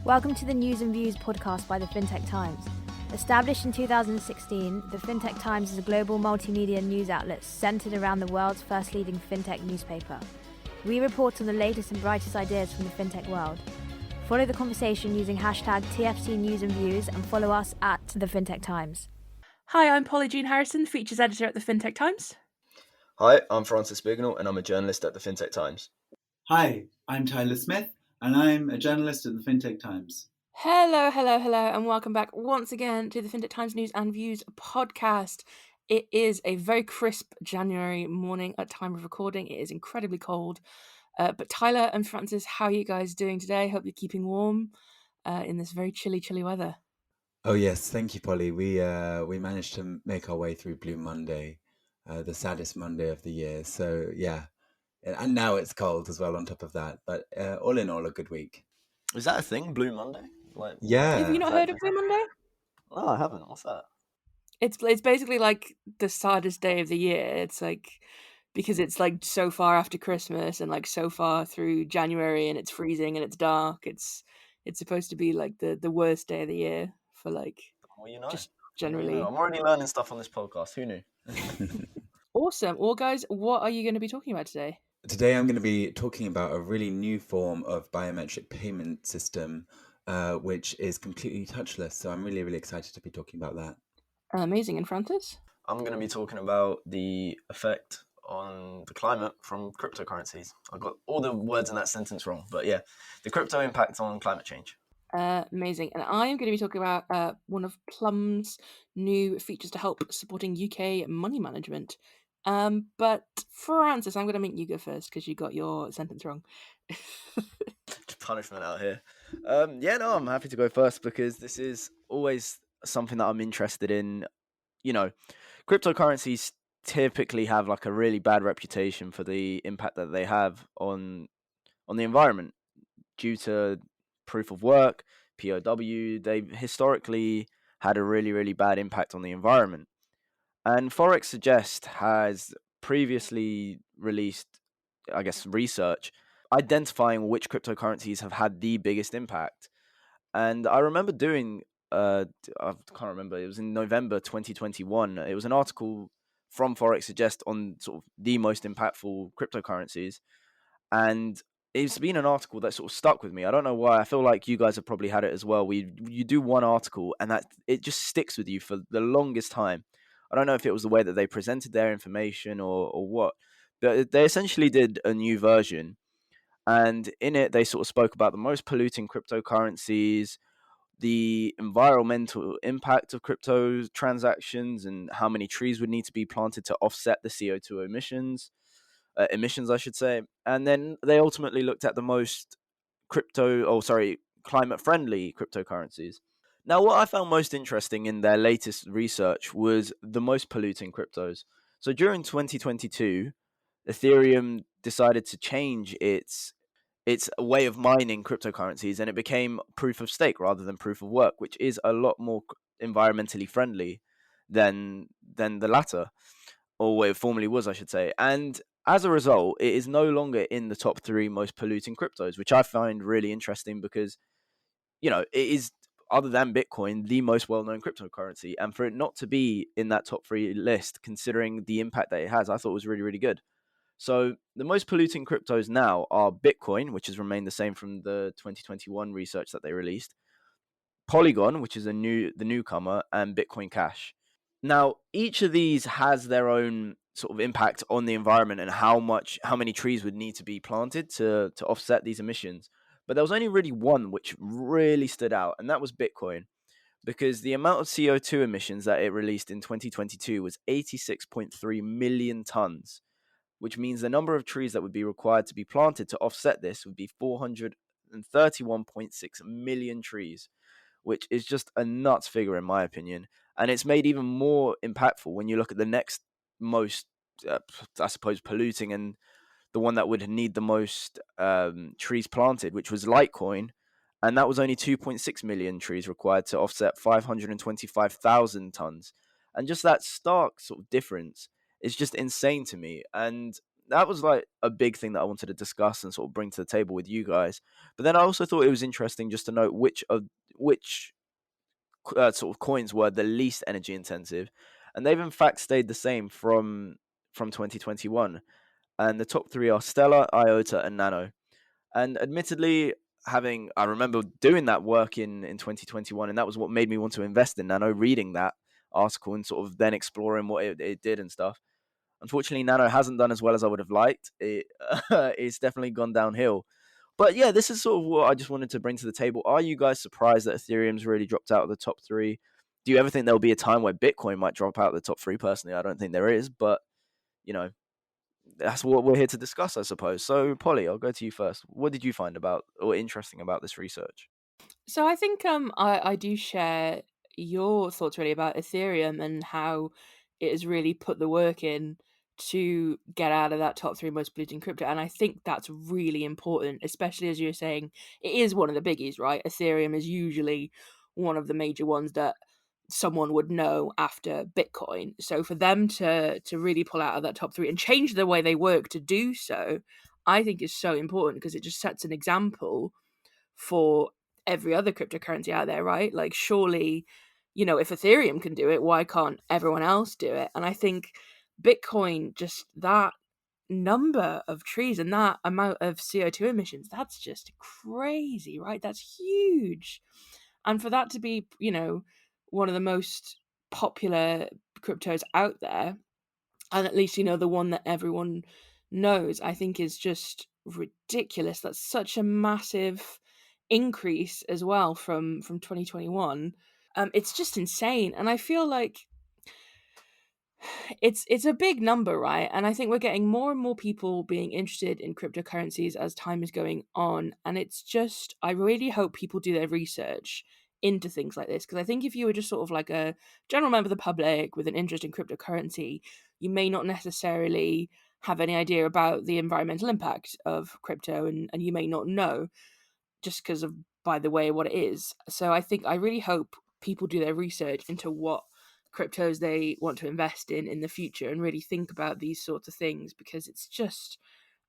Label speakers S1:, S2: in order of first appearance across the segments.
S1: Welcome to the News and Views podcast by the FinTech Times. Established in 2016, the FinTech Times is a global multimedia news outlet centered around the world's first leading FinTech newspaper. We report on the latest and brightest ideas from the FinTech world. Follow the conversation using hashtag TFC News and Views and follow us at the FinTech Times.
S2: Hi, I'm Polly Jean Harrison, features editor at the FinTech Times.
S3: Hi, I'm Francis Bignell and I'm a journalist at the FinTech Times.
S4: Hi, I'm Tyler Smith and I'm a journalist at the FinTech Times.
S2: Hello, and welcome back once again to the FinTech Times News and Views podcast. It is a very crisp January morning at time of recording. It is incredibly cold. But Tyler and Francis, how are you guys doing today? Hope you're keeping warm in this very chilly weather.
S5: Oh yes, thank you, Polly. We managed to make our way through Blue Monday, the saddest Monday of the year. So yeah, and now it's cold as well on top of that. But all in all, a good week.
S3: Is that a thing, Blue Monday?
S5: Yeah.
S2: Have you not heard of Blue Monday?
S3: No, I haven't. What's that?
S2: It's basically like the saddest day of the year. It's like because it's like so far after Christmas and like so far through January and it's freezing and it's dark. It's supposed to be like the worst day of the year for like just generally.
S3: I'm already learning stuff on this podcast. Who knew?
S2: Awesome. Well, guys, what are you going to be talking about today?
S5: Today I'm going to be talking about a really new form of biometric payment system, which is completely touchless. So I'm really, really excited to be talking about that.
S2: Amazing. And Francis?
S3: I'm going to be talking about the effect on the climate from cryptocurrencies. I got all the words in that sentence wrong, but yeah, the crypto impact on climate change.
S2: Amazing. And I'm going to be talking about one of Plum's new features to help supporting UK money management. But Francis, I'm going to make you go first because you got your sentence wrong.
S3: Punishment out here. I'm happy to go first because this is always something that I'm interested in. You know, cryptocurrencies typically have like a really bad reputation for the impact that they have on the environment due to proof of work, POW. They've historically had a really, really bad impact on the environment. And Forex Suggest has previously released, I guess, research identifying which cryptocurrencies have had the biggest impact. And I remember doing, I can't remember, it was in November 2021. It was an article from Forex Suggest on sort of the most impactful cryptocurrencies. And it's been an article that sort of stuck with me. I don't know why. I feel like you guys have probably had it as well. You do one article and that it just sticks with you for the longest time. I don't know if it was the way that they presented their information or what, but they essentially did a new version. And in it, they sort of spoke about the most polluting cryptocurrencies, the environmental impact of crypto transactions, and how many trees would need to be planted to offset the CO2 emissions, I should say. And then they ultimately looked at the most climate-friendly cryptocurrencies. Now, what I found most interesting in their latest research was the most polluting cryptos. So during 2022, Ethereum decided to change its way of mining cryptocurrencies, and it became proof of stake rather than proof of work, which is a lot more environmentally friendly than the latter, or what it formerly was, I should say. And as a result, it is no longer in the top 3 most polluting cryptos, which I find really interesting because, it is, other than Bitcoin, the most well-known cryptocurrency. And for it not to be in that top 3 list, considering the impact that it has, I thought was really, really good. So the most polluting cryptos now are Bitcoin, which has remained the same from the 2021 research that they released, Polygon, which is the newcomer, and Bitcoin Cash. Now, each of these has their own sort of impact on the environment and how many trees would need to be planted to offset these emissions. But there was only really one which really stood out, and that was Bitcoin, because the amount of CO2 emissions that it released in 2022 was 86.3 million tons, which means the number of trees that would be required to be planted to offset this would be 431.6 million trees, which is just a nuts figure in my opinion. And it's made even more impactful when you look at the next most, I suppose, polluting and the one that would need the most trees planted, which was Litecoin. And that was only 2.6 million trees required to offset 525,000 tons. And just that stark sort of difference is just insane to me. And that was like a big thing that I wanted to discuss and sort of bring to the table with you guys. But then I also thought it was interesting just to note which sort of coins were the least energy intensive, and they've in fact stayed the same from 2021. And the top three are Stellar, IOTA, and Nano. And admittedly, I remember doing that work in 2021, and that was what made me want to invest in Nano, reading that article and sort of then exploring what it did and stuff. Unfortunately, Nano hasn't done as well as I would have liked. It's definitely gone downhill. But yeah, this is sort of what I just wanted to bring to the table. Are you guys surprised that Ethereum's really dropped out of the top three? Do you ever think there'll be a time where Bitcoin might drop out of the top three? Personally, I don't think there is, but you know, that's what we're here to discuss, I suppose. So, Polly, I'll go to you first. What did you find about or interesting about this research?
S2: So I think I do share your thoughts really about Ethereum and how it has really put the work in to get out of that top three most polluting crypto. And I think that's really important, especially as you're saying, it is one of the biggies, right? Ethereum is usually one of the major ones that someone would know after Bitcoin. So for them to really pull out of that top three and change the way they work to do so, I think is so important because it just sets an example for every other cryptocurrency out there, right? Like, surely, if Ethereum can do it, why can't everyone else do it? And I think Bitcoin, just that number of trees and that amount of CO2 emissions, that's just crazy, right? That's huge. And for that to be, one of the most popular cryptos out there, and at least, the one that everyone knows, I think is just ridiculous. That's such a massive increase as well from 2021. It's just insane, and I feel like it's a big number, right? And I think we're getting more and more people being interested in cryptocurrencies as time is going on, and it's just, I really hope people do their research into things like this, because I think if you were just sort of like a general member of the public with an interest in cryptocurrency, you may not necessarily have any idea about the environmental impact of crypto, and you may not know just because of, by the way, what it is. So I really hope people do their research into what cryptos they want to invest in the future and really think about these sorts of things, because it's just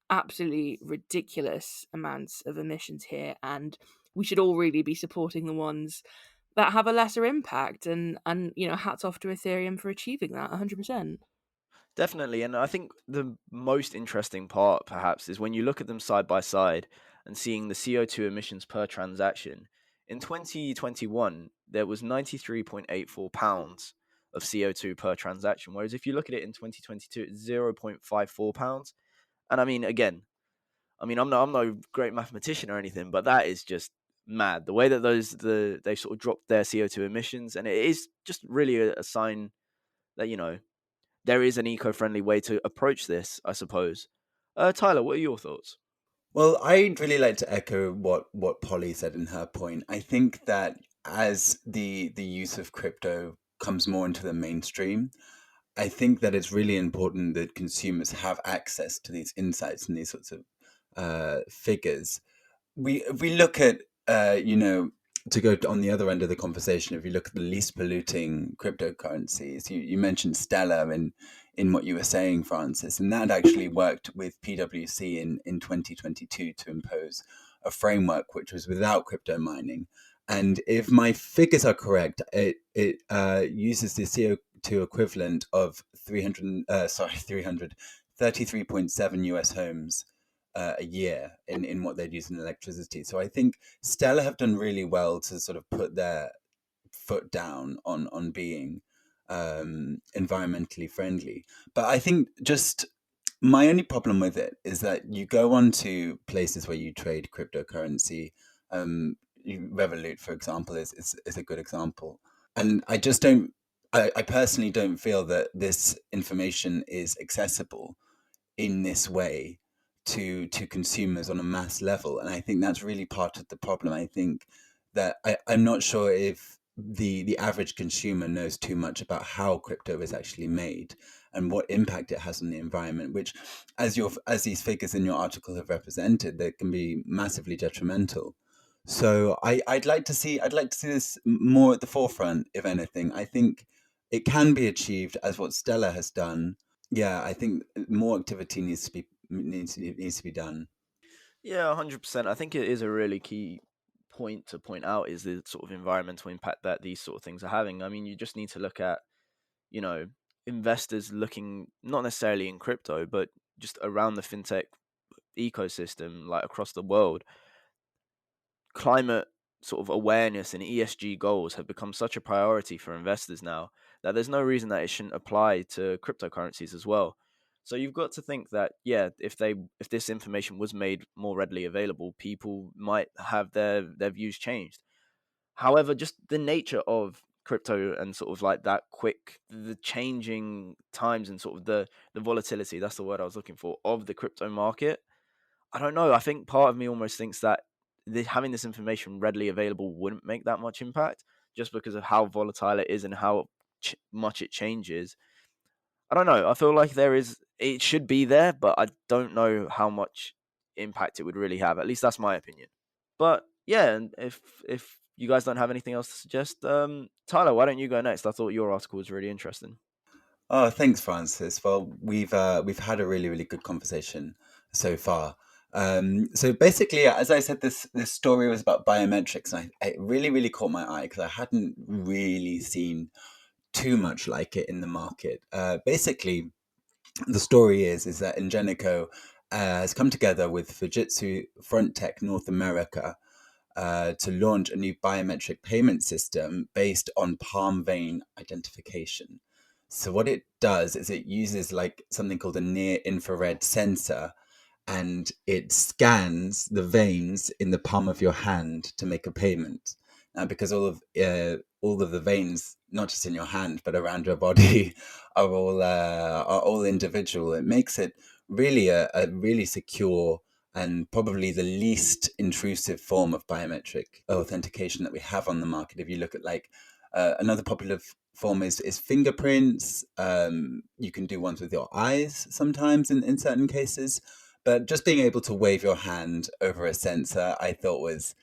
S2: absolutely ridiculous amounts of emissions here, and we should all really be supporting the ones that have a lesser impact, and hats off to Ethereum for achieving that 100%.
S3: Definitely, and I think the most interesting part, perhaps, is when you look at them side by side and seeing the CO2 emissions per transaction. In 2021, there was 93.84 pounds of CO2 per transaction, whereas if you look at it in 2022, it's 0.54 pounds. And I mean, again, I'm no great mathematician or anything, but that is just mad. The way that they sort of dropped their CO2 emissions, and it is just really a sign that there is an eco-friendly way to approach this, I suppose. Tyler, what are your thoughts?
S5: Well, I'd really like to echo what Polly said in her point. I think that as the use of crypto comes more into the mainstream, I think that it's really important that consumers have access to these insights and these sorts of figures. If we look at to go on the other end of the conversation, if you look at the least polluting cryptocurrencies, you mentioned Stellar in what you were saying, Francis, and that actually worked with PwC in 2022 to impose a framework which was without crypto mining. And if my figures are correct, it uses the CO2 equivalent of 33.7 US homes a year in what they'd use in electricity. So I think Stellar have done really well to sort of put their foot down on being environmentally friendly. But I think just my only problem with it is that you go on to places where you trade cryptocurrency. Revolut, for example, is a good example. And I just don't, I personally don't feel that this information is accessible in this way to consumers on a mass level. And I think that's really part of the problem. I think that I'm not sure if the average consumer knows too much about how crypto is actually made and what impact it has on the environment, which as these figures in your article have represented, they can be massively detrimental. So I'd like to see this more at the forefront, if anything. I think it can be achieved as what Stellar has done. Yeah, I think more activity needs to be needs to be done.
S3: Yeah, 100%. I think it is a really key point to point out is the sort of environmental impact that these sort of things are having. I mean, you just need to look at, you know, investors looking not necessarily in crypto, but just around the fintech ecosystem, like across the world. Climate sort of awareness and ESG goals have become such a priority for investors now that there's no reason that it shouldn't apply to cryptocurrencies as well. So you've got to think that, yeah, if this information was made more readily available, people might have their views changed. However, just the nature of crypto and sort of like that quick, the changing times and sort of the volatility, that's the word I was looking for, of the crypto market. I don't know. I think part of me almost thinks that having this information readily available wouldn't make that much impact just because of how volatile it is and how much it changes. I don't know. I feel like it should be there, but I don't know how much impact it would really have. At least that's my opinion. But yeah, and if you guys don't have anything else to suggest, Tyler, why don't you go next? I thought your article was really interesting.
S5: Oh, thanks, Francis. Well, we've had a really, really good conversation so far. So basically, as I said, this story was about biometrics, and it really, really caught my eye because I hadn't really seen too much like it in the market. Basically, the story is that Ingenico has come together with Fujitsu Frontech North America to launch a new biometric payment system based on palm vein identification. So what it does is it uses like something called a near infrared sensor, and it scans the veins in the palm of your hand to make a payment. Now, because all of the veins, not just in your hand but around your body, are all individual, it makes it really a really secure and probably the least intrusive form of biometric authentication that we have on the market. If you look at like another popular form is fingerprints. You can do ones with your eyes sometimes in certain cases, but just being able to wave your hand over a sensor, I thought was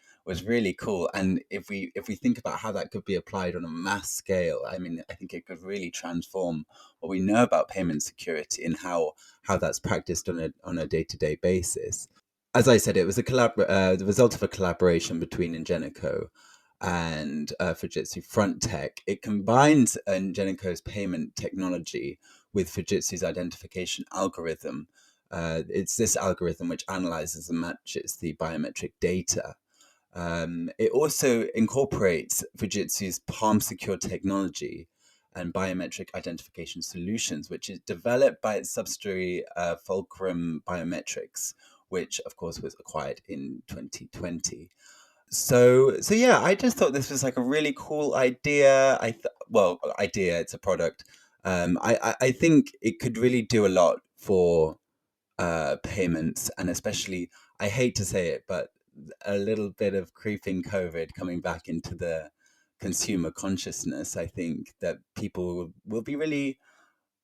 S5: really cool. And if we think about how that could be applied on a mass scale, I mean, I think it could really transform what we know about payment security and how that's practiced on a day-to-day basis. As I said, it was the result of a collaboration between Ingenico and Fujitsu Frontech. It combines Ingenico's payment technology with Fujitsu's identification algorithm. It's this algorithm which analyzes and matches the biometric data. It also incorporates Fujitsu's Palm Secure technology and biometric identification solutions, which is developed by its subsidiary Fulcrum Biometrics, which of course was acquired in 2020. So yeah, I just thought this was like a really cool idea. Idea, it's a product. I think it could really do a lot for payments, and especially, I hate to say it, but a little bit of creeping COVID coming back into the consumer consciousness. I think that people will be really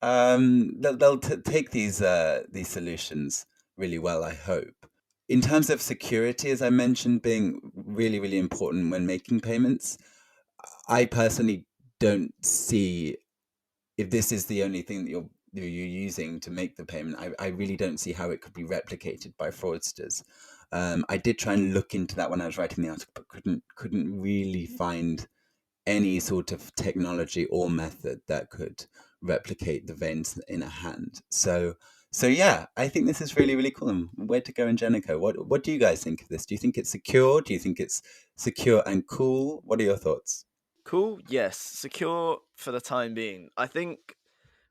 S5: they'll take these solutions really well, I hope. In terms of security, as I mentioned, being really, really important when making payments, I personally don't see, if this is the only thing that you're using to make the payment, I really don't see how it could be replicated by fraudsters. I did try and look into that when I was writing the article, but couldn't really find any sort of technology or method that could replicate the veins in a hand. So yeah, I think this is really, really cool. And where to go in Ingenico? What do you guys think of this? Do you think it's secure? Do you think it's secure and cool? What are your thoughts?
S3: Cool. Yes. Secure for the time being. I think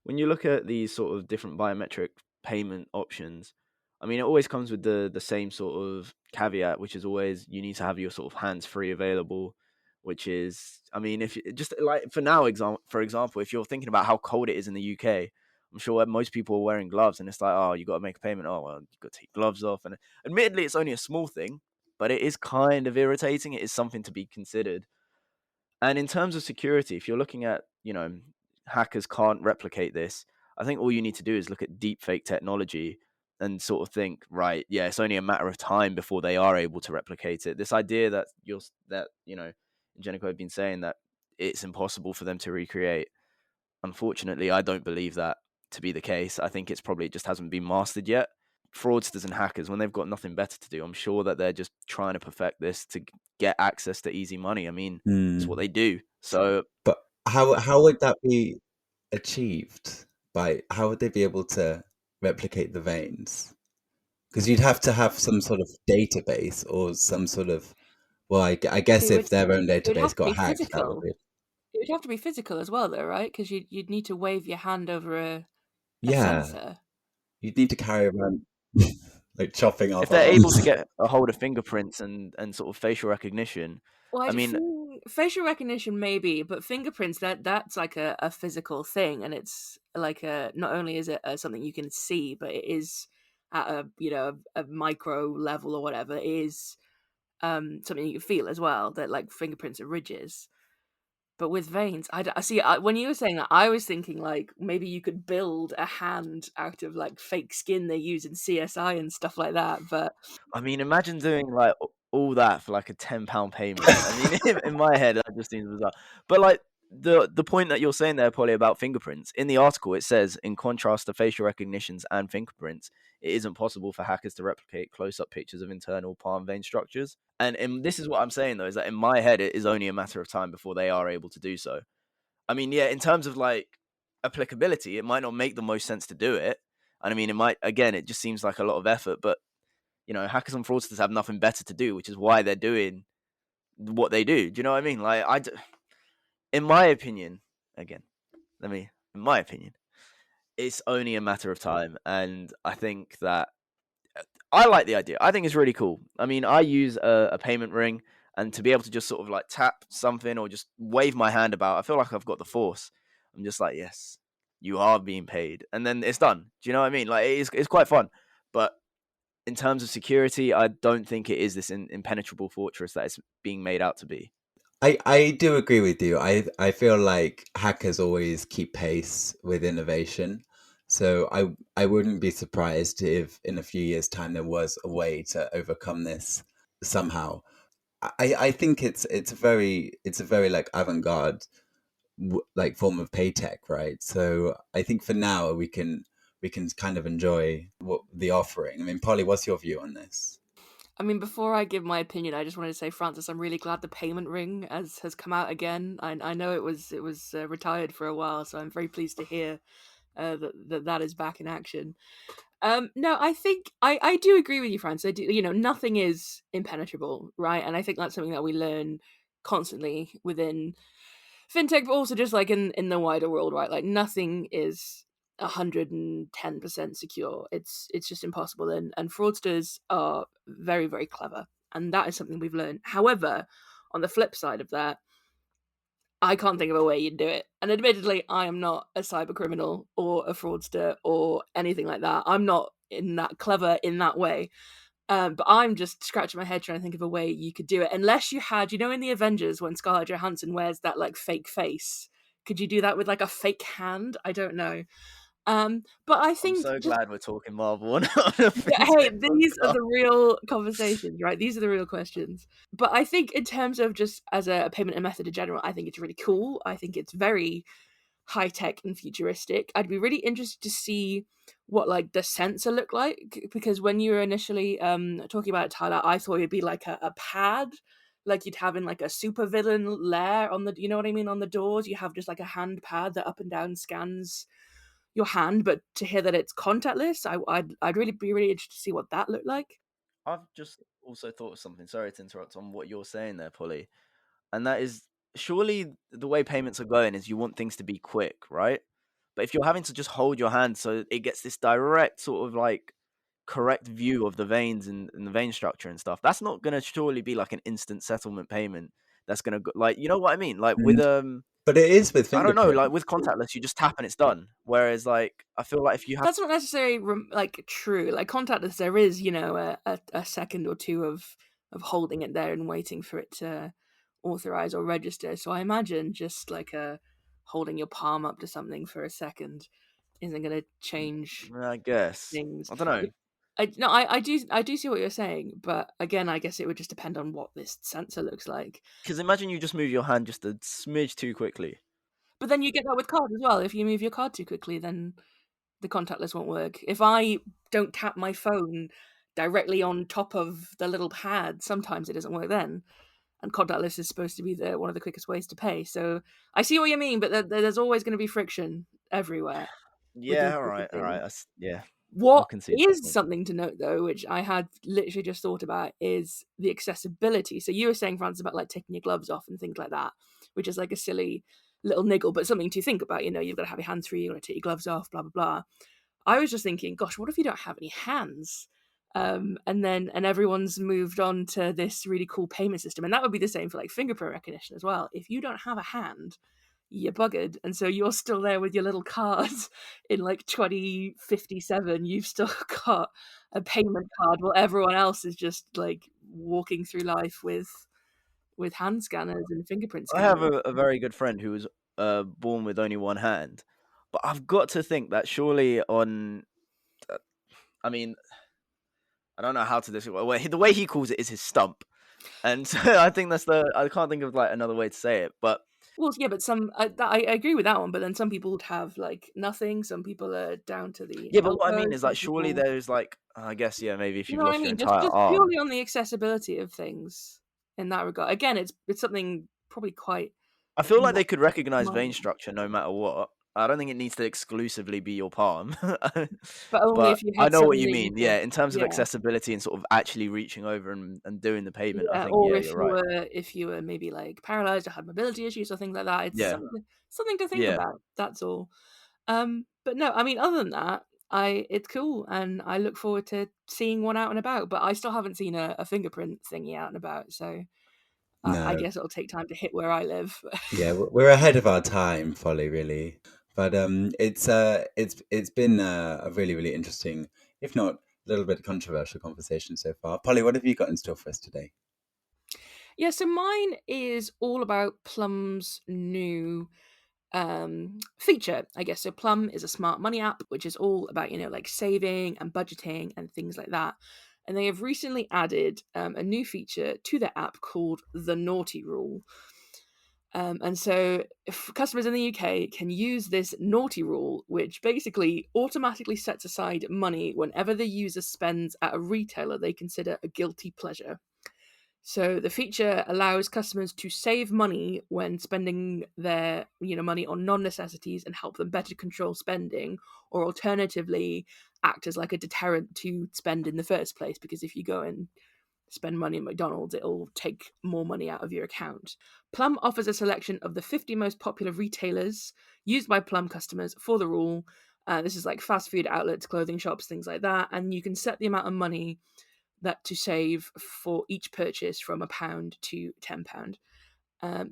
S3: when you look at these sort of different biometric payment options, I mean, it always comes with the same sort of caveat, which is always you need to have your sort of hands free available. Which is, I mean, if you, just like for example, if you're thinking about how cold it is in the UK, I'm sure most people are wearing gloves, and it's like, oh, you got to make a payment. Oh, well, you got to take gloves off, and admittedly, it's only a small thing, but it is kind of irritating. It is something to be considered. And in terms of security, if you're looking at, hackers can't replicate this, I think all you need to do is look at deepfake technology and sort of think, right, yeah, it's only a matter of time before they are able to replicate it. This idea that Ingenico have been saying that it's impossible for them to recreate. Unfortunately, I don't believe that to be the case. I think it's probably just hasn't been mastered yet. fraudsters and hackers, when they've got nothing better to do, I'm sure that they're just trying to perfect this to get access to easy money. I mean, it's what they do. So,
S5: but how would that be achieved? How would they be able to replicate the veins? Because you'd have to have some sort of database or some sort of, well, I guess if their own
S2: it would have
S5: database
S2: to be
S5: got hacked, that would
S2: physical.
S5: be,
S2: It would have to be physical as well, though, right? Because you'd need to wave your hand over a
S5: yeah,
S2: sensor.
S5: you'd need to carry around like chopping off
S3: if they're able to
S5: arms.
S3: get a hold of fingerprints and sort of facial recognition,
S2: Well,
S3: I mean,
S2: facial recognition maybe, but fingerprints that's like a physical thing, and it's like not only is it something you can see, but it is at a micro level or whatever. It is something you can feel as well. That like fingerprints are ridges. But with veins, I see. When you were saying that, I was thinking like maybe you could build a hand out of like fake skin they use in CSI and stuff like that. But
S3: I mean, imagine doing like all that for like a £10 payment. I mean, in my head, that just seems bizarre. But like the point that you're saying there, Polly, about fingerprints, in the article it says, in contrast to facial recognitions and fingerprints, it isn't possible for hackers to replicate close-up pictures of internal palm vein structures. And this is what I'm saying though, is that in my head, it is only a matter of time before they are able to do so. I mean, yeah, in terms of like applicability, it might not make the most sense to do it. And I mean, it might, again, it just seems like a lot of effort, but hackers and fraudsters have nothing better to do, which is why they're doing what they do. Do you know what I mean? Like, in my opinion, again, in my opinion, it's only a matter of time. And I think that I like the idea. I think it's really cool. I mean, I use a payment ring, and to be able to just sort of like tap something or just wave my hand about, I feel like I've got the force. I'm just like, yes, you are being paid. And then it's done. Do you know what I mean? Like, it's quite fun. But in terms of security, I don't think it is this impenetrable fortress that it's being made out to be.
S5: I do agree with you. I feel like hackers always keep pace with innovation. So I wouldn't be surprised if in a few years' time there was a way to overcome this somehow. I think it's a very like avant-garde like form of pay tech, right? So I think for now we can kind of enjoy what the offering. I mean, Polly, what's your view on this?
S2: I mean, before I give my opinion, I just wanted to say, Francis, I'm really glad the payment ring has come out again. I know it was retired for a while, so I'm very pleased to hear that is back in action. No, I think I do agree with you, Francis. I do, nothing is impenetrable, right? And I think that's something that we learn constantly within fintech, but also just like in the wider world, right? Like nothing is 110% secure. It's just impossible, and fraudsters are very, very clever, and that is something we've learned. However, on the flip side of that, I can't think of a way you'd do it. And admittedly, I am not a cyber criminal or a fraudster or anything like that. I'm not in that clever in that way. But I'm just scratching my head trying to think of a way you could do it. Unless you had, in the Avengers when Scarlett Johansson wears that like fake face, could you do that with like a fake hand? I don't know. But I
S3: I'm
S2: think
S3: so
S2: just
S3: glad we're talking Marvel on a
S2: yeah, hey,
S3: fintech
S2: these are
S3: podcast.
S2: the real conversations, right? These are the real questions. But I think in terms of just as a payment method in general, I think it's really cool. I think it's very high tech and futuristic. I'd be really interested to see what like the sensor looked like, because when you were initially talking about it, Tyler, I thought it'd be like a pad, like you'd have in like a supervillain lair on the, you know what I mean, on the doors. You have just like a hand pad that up and down scans your hand, but to hear that it's contactless, I'd really be really interested to see what that looked like.
S3: I've just also thought of something. Sorry to interrupt on what you're saying there, Polly. And that is, surely the way payments are going is you want things to be quick, right? But if you're having to just hold your hand so it gets this direct sort of like correct view of the veins and the vein structure and stuff, that's not going to surely be like an instant settlement payment. That's going to go, like, you know what I mean? Like with
S5: But it is with
S3: I don't know, like
S5: fingerprint.
S3: with contactless, you just tap and it's done. Whereas like I feel like if you have
S2: That's not necessarily like true. Like contactless, there is a second or two of holding it there and waiting for it to authorize or register. So I imagine just like holding your palm up to something for a second isn't going to change
S3: I guess
S2: things.
S3: I don't know.
S2: I do see what you're saying, but again, I guess it would just depend on what this sensor looks like.
S3: Because imagine you just move your hand just a smidge too quickly.
S2: But then you get that with cards as well. If you move your card too quickly, then the contactless won't work. If I don't tap my phone directly on top of the little pad, sometimes it doesn't work then. And contactless is supposed to be one of the quickest ways to pay. So I see what you mean, but there's always going to be friction everywhere with
S3: Yeah,
S2: these
S3: all
S2: sorts of
S3: right, all right.
S2: things.
S3: Yeah, I'll
S2: What
S3: concede that
S2: is
S3: point.
S2: something to note, though, which I had literally just thought about, is the accessibility. So you were saying, Francis, about like taking your gloves off and things like that, which is like a silly little niggle, but something to think about. You've got to have your hands free, you've got to take your gloves off, blah, blah, blah. I was just thinking, gosh, what if you don't have any hands? And everyone's moved on to this really cool payment system. And that would be the same for like fingerprint recognition as well. If you don't have a hand, you're buggered, and so you're still there with your little card in like 2057. You've still got a payment card while everyone else is just like walking through life with hand scanners and fingerprint
S3: I have
S2: scanners.
S3: a very good friend who was born with only one hand, but I've got to think that surely on, I mean, I don't know how to describe the way he calls it is his stump, and so I think I can't think of like another way to say it, but
S2: Well, yeah, but I agree with that one. But then some people would have like nothing. Some people are down to the
S3: yeah, but what I
S2: elbow.
S3: mean is
S2: Some
S3: like surely
S2: people,
S3: there's like I guess yeah maybe if
S2: you
S3: you've
S2: know what I
S3: lost your
S2: mean?
S3: entire
S2: Just
S3: arm.
S2: purely on the accessibility of things in that regard. Again, it's something probably quite
S3: I feel like
S2: not
S3: they could recognize vein
S2: minor.
S3: structure no matter what. I don't think it needs to exclusively be your palm.
S2: But only
S3: But
S2: if you
S3: I
S2: had
S3: know what
S2: something
S3: you
S2: that you
S3: mean.
S2: could,
S3: Yeah, in terms of
S2: yeah,
S3: accessibility and sort of actually reaching over and doing the payment, I
S2: yeah.
S3: think
S2: Or
S3: yeah, you're right.
S2: if you were maybe like paralyzed or had mobility issues or things like that, it's
S3: Yeah,
S2: something to think
S3: yeah.
S2: about. That's all. But no, I mean, other than that, it's cool, and I look forward to seeing one out and about. But I still haven't seen a fingerprint thingy out and about, so I
S5: No,
S2: guess it'll take time to hit where I live.
S5: yeah, we're ahead of our time, Polly, really. But it's been a really really interesting, if not a little bit controversial conversation so far. Polly, what have you got in store for us today?
S2: Yeah, so mine is all about Plum's new feature, I guess. So Plum is a smart money app, which is all about, like saving and budgeting and things like that. And they have recently added a new feature to their app called the Naughty Rule. And so if customers in the UK can use this naughty rule, which basically automatically sets aside money whenever the user spends at a retailer they consider a guilty pleasure. So the feature allows customers to save money when spending their money on non-necessities and help them better control spending, or alternatively act as like a deterrent to spend in the first place, because if you go and spend money at McDonald's, it'll take more money out of your account. Plum offers a selection of the 50 most popular retailers used by Plum customers for the rule. This is like fast food outlets, clothing shops, things like that, and you can set the amount of money that to save for each purchase from £1 to £10.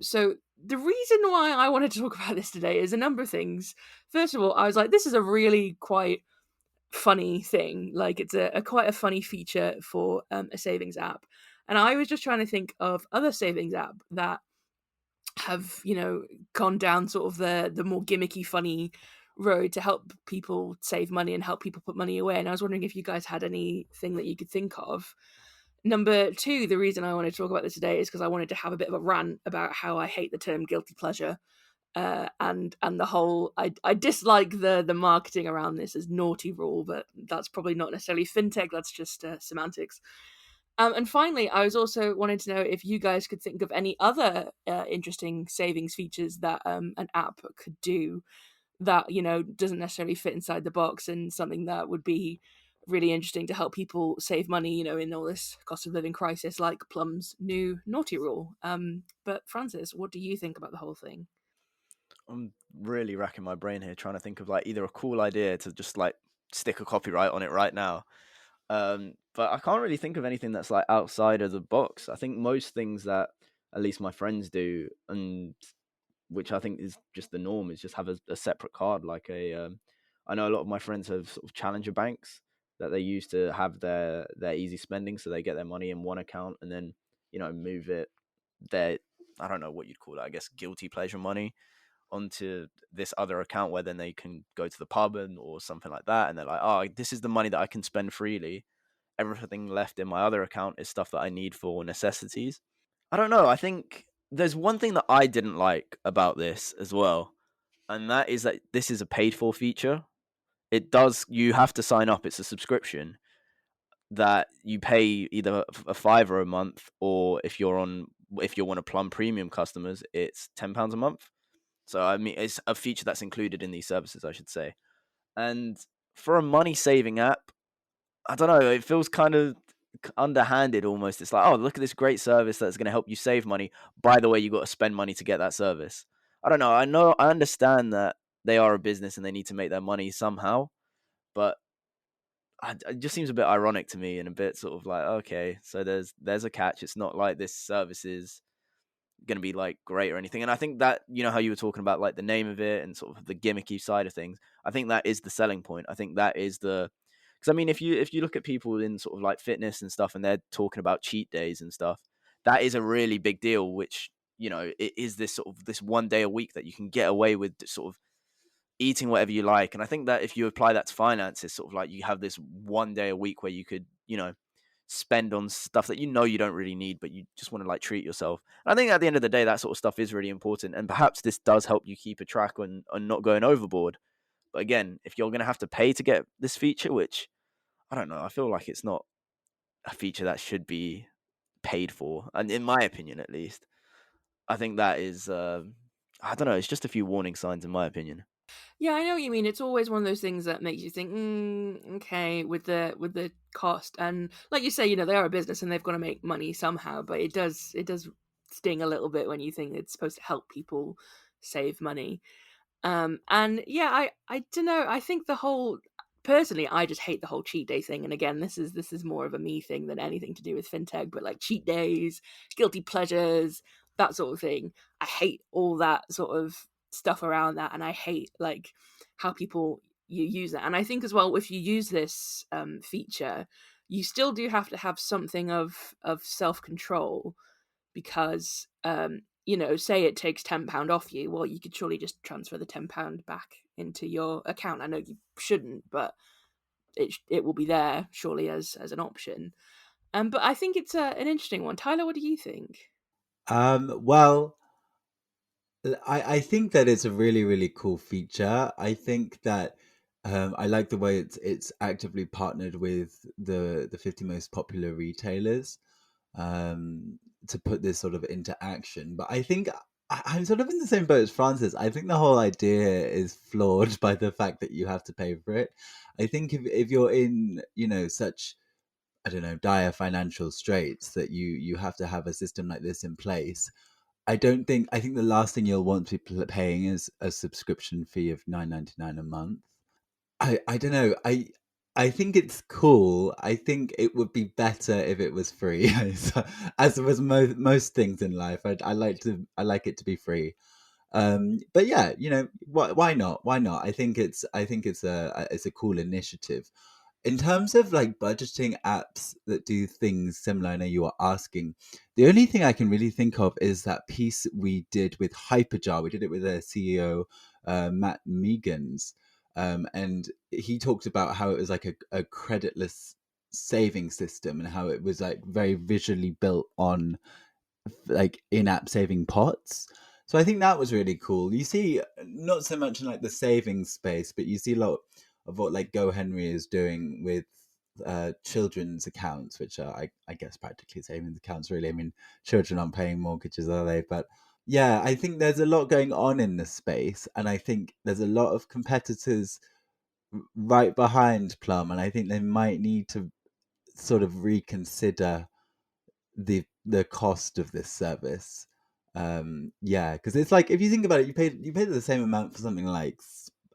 S2: So the reason why I wanted to talk about this today is a number of things. First of all, I was like, this is a really quite funny thing. Like, it's a quite a funny feature for a savings app. And I was just trying to think of other savings app that have gone down sort of the more gimmicky funny road to help people save money and help people put money away. And I was wondering if you guys had anything that you could think of. Number two, the reason I wanted to talk about this today is because I wanted to have a bit of a rant about how I hate the term guilty pleasure, and the whole I dislike the marketing around this as naughty rule, but that's probably not necessarily fintech. That's just semantics. And finally, I was also wanting to know if you guys could think of any other interesting savings features that an app could do that doesn't necessarily fit inside the box, and something that would be really interesting to help people save money in all this cost of living crisis, like Plum's new naughty rule. But Francis, what do you think about the whole thing?
S3: I'm really racking my brain here trying to think of like either a cool idea to just like stick a copyright on it right now. But I can't really think of anything that's like outside of the box. I think most things that at least my friends do, and which I think is just the norm, is just have a separate card. Like I know a lot of my friends have sort of challenger banks that they use to have their easy spending, so they get their money in one account and then move it their, I don't know what you'd call it, I guess guilty pleasure money onto this other account where then they can go to the pub or something like that, and they're like, oh, this is the money that I can spend freely. Everything left in my other account is stuff that I need for necessities. I don't know. I think there's one thing that I didn't like about this as well, and that is that this is a paid for feature. you have to sign up. It's a subscription that you pay either a £5 a month, or if you're one of Plum Premium customers, it's £10 a month. So I mean, it's a feature that's included in these services, I should say. And for a money saving app, I don't know, it feels kind of underhanded almost. It's like, oh, look at this great service that's going to help you save money. By the way, you got to spend money to get that service. I don't know. I understand that they are a business and they need to make their money somehow, but it just seems a bit ironic to me, and a bit sort of like, okay, so there's a catch. It's not like this service is going to be like great or anything. And I think that, how you were talking about like the name of it and sort of the gimmicky side of things, I think that is the selling point. I think that is because I mean, if you look at people in sort of like fitness and stuff, and they're talking about cheat days and stuff, that is a really big deal, which, it is this sort of this one day a week that you can get away with sort of eating whatever you like. And I think that if you apply that to finances, sort of like you have this one day a week where you could, spend on stuff that you don't really need, but you just want to like treat yourself. And I think at the end of the day, that sort of stuff is really important. And perhaps this does help you keep a track on not going overboard. But again, if you're going to have to pay to get this feature, which I don't know, I feel like it's not a feature that should be paid for. And in my opinion, at least, I think that is, I don't know, it's just a few warning signs in my opinion.
S2: Yeah, I know what you mean. It's always one of those things that makes you think, okay, with the cost, and like you say, they are a business and they've got to make money somehow. But it does sting a little bit when you think it's supposed to help people save money. And yeah, I don't know. I think personally, I just hate the whole cheat day thing. And again, this is more of a me thing than anything to do with fintech. But like cheat days, guilty pleasures, that sort of thing, I hate all that sort of stuff around that, and I hate like how people you use that. And I think as well, if you use this feature, you still do have to have something of self-control, because say it takes £10 off you, well, you could surely just transfer the £10 back into your account. I know you shouldn't, but it will be there surely as an option. But I think it's an interesting one. Tyler, what do you think?
S5: Well, I think that it's a really, really cool feature. I think that I like the way it's actively partnered with the 50 most popular retailers to put this sort of into action. But I think I'm sort of in the same boat as Francis. I think the whole idea is flawed by the fact that you have to pay for it. I think if you're in, such, I don't know, dire financial straits that you have to have a system like this in place, I think the last thing you'll want to be paying is a subscription fee of $9.99 a month. I don't know. I think it's cool. I think it would be better if it was free, as with most things in life. I like it to be free. But yeah, why not? Why not? I think it's a cool initiative. In terms of like budgeting apps that do things similar, I know you are asking. The only thing I can really think of is that piece we did with Hyperjar. We did it with their CEO, Matt Meegans. And he talked about how it was like a creditless saving system, and how it was like very visually built on like in-app saving pots. So I think that was really cool. You see, not so much in like the saving space, but you see a lot of what like GoHenry is doing with children's accounts, which are I guess practically savings accounts, really. I mean, children aren't paying mortgages, are they? But yeah, I think there's a lot going on in the space, and I think there's a lot of competitors right behind Plum, and I think they might need to sort of reconsider the cost of this service. Yeah, because it's like, if you think about it, you pay the same amount for something like,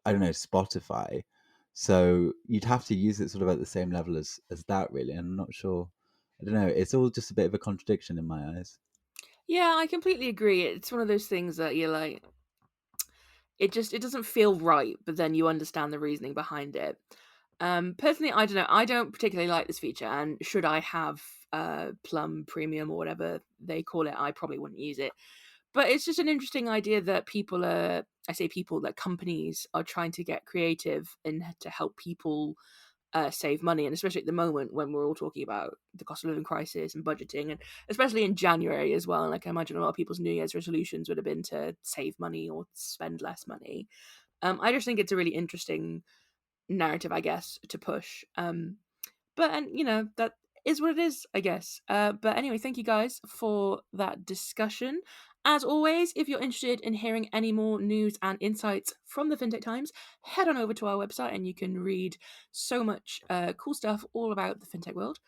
S5: I don't know, Spotify, so you'd have to use it sort of at the same level as that, really. And I'm not sure. I don't know. It's all just a bit of a contradiction in my eyes.
S2: Yeah, I completely agree. It's one of those things that you're like, it doesn't feel right, but then you understand the reasoning behind it. Personally, I don't know. I don't particularly like this feature, and should I have Plum Premium or whatever they call it, I probably wouldn't use it. But it's just an interesting idea that that companies are trying to get creative and to help people save money, and especially at the moment when we're all talking about the cost of living crisis and budgeting, and especially in January as well. And like, I imagine a lot of people's New Year's resolutions would have been to save money or spend less money. I just think it's a really interesting narrative, I guess, to push. That is what it is, I guess. But anyway, thank you guys for that discussion. As always, if you're interested in hearing any more news and insights from the FinTech Times, head on over to our website and you can read so much cool stuff all about the FinTech world.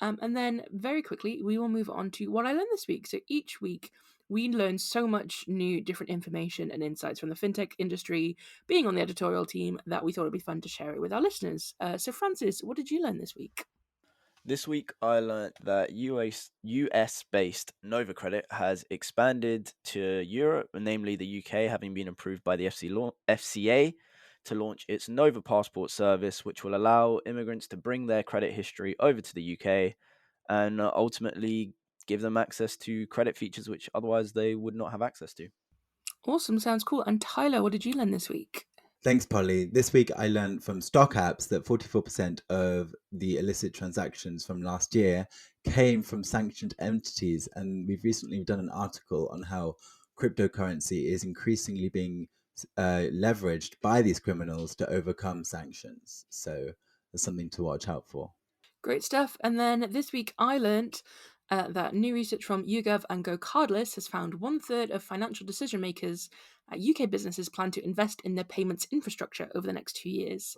S2: And then very quickly, we will move on to what I learned this week. So each week, we learn so much new, different information and insights from the fintech industry, being on the editorial team, that we thought it'd be fun to share it with our listeners. So Francis, what did you learn this week?
S3: This week, I learned that US-based Nova Credit has expanded to Europe, namely the UK, having been approved by the FCA to launch its Nova Passport service, which will allow immigrants to bring their credit history over to the UK and ultimately give them access to credit features which otherwise they would not have access to.
S2: Awesome, sounds cool. And Tyler, what did you learn this week?
S5: Thanks, Polly. This week I learned from Stock Apps that 44% of the illicit transactions from last year came from sanctioned entities. And we've recently done an article on how cryptocurrency is increasingly being leveraged by these criminals to overcome sanctions. So there's something to watch out for.
S2: Great stuff. And then this week I learned that new research from YouGov and Go Cardless has found 1/3 of financial decision makers at UK businesses plan to invest in their payments infrastructure over the next 2 years,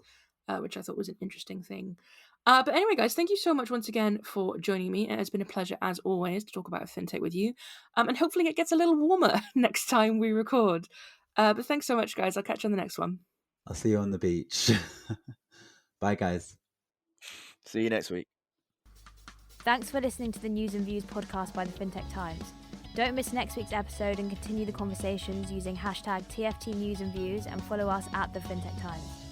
S2: which I thought was an interesting thing. But anyway, guys, thank you so much once again for joining me. It has been a pleasure, as always, to talk about fintech with you. And hopefully it gets a little warmer next time we record. But thanks so much, guys. I'll catch you on the next one.
S5: I'll see you on the beach. Bye, guys.
S3: See you next week.
S1: Thanks for listening to the News and Views podcast by the FinTech Times. Don't miss next week's episode and continue the conversations using hashtag TFT News and Views and follow us at the FinTech Times.